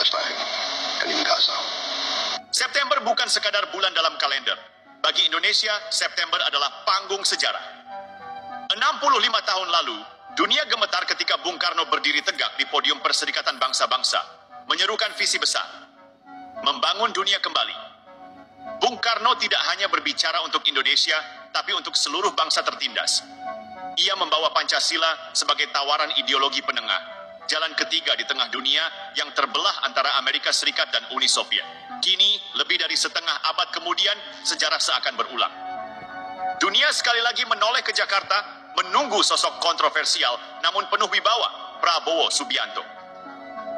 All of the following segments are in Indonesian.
Palestine and in Gaza. September bukan sekadar bulan dalam kalender. Bagi Indonesia, September adalah panggung sejarah. 65 tahun lalu, dunia gemetar ketika Bung Karno berdiri tegak di podium Perserikatan Bangsa-Bangsa, menyerukan visi besar, membangun dunia kembali. Bung Karno tidak hanya berbicara untuk Indonesia, tapi untuk seluruh bangsa tertindas. Ia membawa Pancasila sebagai tawaran ideologi penengah, jalan ketiga di tengah dunia yang terbelah antara Amerika Serikat dan Uni Soviet. Kini, lebih dari setengah abad kemudian, sejarah seakan berulang. Dunia sekali lagi menoleh ke Jakarta, menunggu sosok kontroversial namun penuh wibawa, Prabowo Subianto.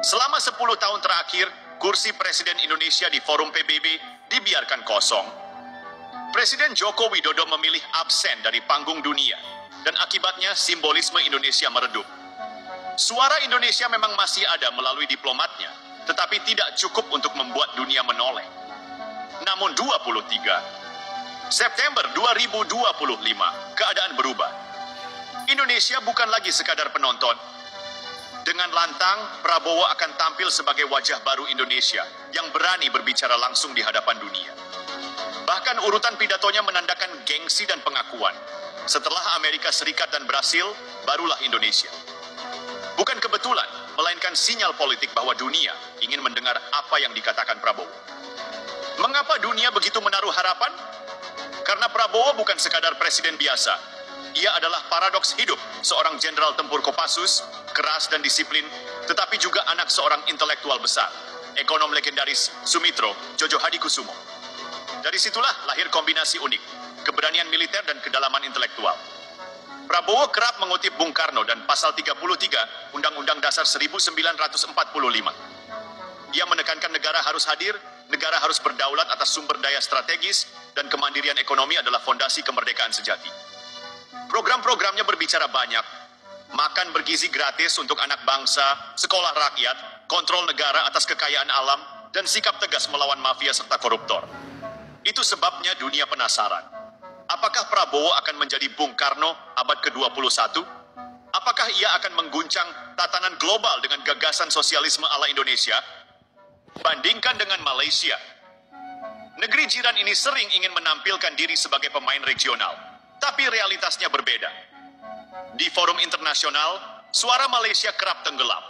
Selama 10 tahun terakhir, kursi Presiden Indonesia di Forum PBB dibiarkan kosong. Presiden Joko Widodo memilih absen dari panggung dunia, dan akibatnya simbolisme Indonesia meredup. Suara Indonesia memang masih ada melalui diplomatnya, tetapi tidak cukup untuk membuat dunia menoleh. Namun 23 September 2025, keadaan berubah. Indonesia bukan lagi sekadar penonton. Dengan lantang, Prabowo akan tampil sebagai wajah baru Indonesia yang berani berbicara langsung di hadapan dunia. Bahkan urutan pidatonya menandakan gengsi dan pengakuan. Setelah Amerika Serikat dan Brasil, barulah Indonesia. Bukan kebetulan, melainkan sinyal politik bahwa dunia ingin mendengar apa yang dikatakan Prabowo. Mengapa dunia begitu menaruh harapan? Karena Prabowo bukan sekadar presiden biasa. Ia adalah paradoks hidup seorang jenderal tempur Kopassus, keras dan disiplin, tetapi juga anak seorang intelektual besar, ekonom legendaris Sumitro Jojo Hadikusumo. Dari situlah lahir kombinasi unik, keberanian militer dan kedalaman intelektual. Prabowo kerap mengutip Bung Karno dan pasal 33 Undang-Undang Dasar 1945. Ia menekankan negara harus hadir, negara harus berdaulat atas sumber daya strategis, dan kemandirian ekonomi adalah fondasi kemerdekaan sejati. Program-programnya berbicara banyak, makan bergizi gratis untuk anak bangsa, sekolah rakyat, kontrol negara atas kekayaan alam, dan sikap tegas melawan mafia serta koruptor. Itu sebabnya dunia penasaran. Apakah Prabowo akan menjadi Bung Karno abad ke-21? Apakah ia akan mengguncang tatanan global dengan gagasan sosialisme ala Indonesia? Bandingkan dengan Malaysia. Negeri jiran ini sering ingin menampilkan diri sebagai pemain regional, tapi realitasnya berbeda. Di forum internasional, suara Malaysia kerap tenggelam.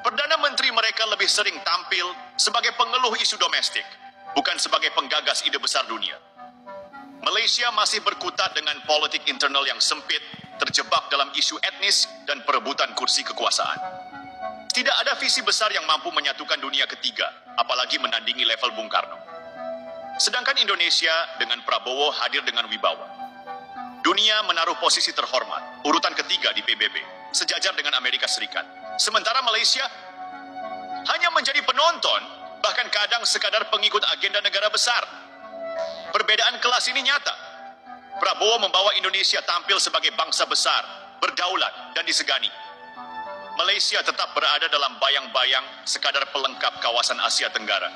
Perdana Menteri mereka lebih sering tampil sebagai pengeluh isu domestik, bukan sebagai penggagas ide besar dunia. Malaysia masih berkutat dengan politik internal yang sempit, terjebak dalam isu etnis dan perebutan kursi kekuasaan. Tidak ada visi besar yang mampu menyatukan dunia ketiga, apalagi menandingi level Bung Karno. Sedangkan Indonesia dengan Prabowo hadir dengan wibawa. Dunia menaruh posisi terhormat, urutan ketiga di PBB, sejajar dengan Amerika Serikat. Sementara Malaysia hanya menjadi penonton, bahkan kadang sekadar pengikut agenda negara besar. Perbedaan kelas ini nyata. Prabowo membawa Indonesia tampil sebagai bangsa besar, berdaulat, dan disegani. Malaysia tetap berada dalam bayang-bayang sekadar pelengkap kawasan Asia Tenggara.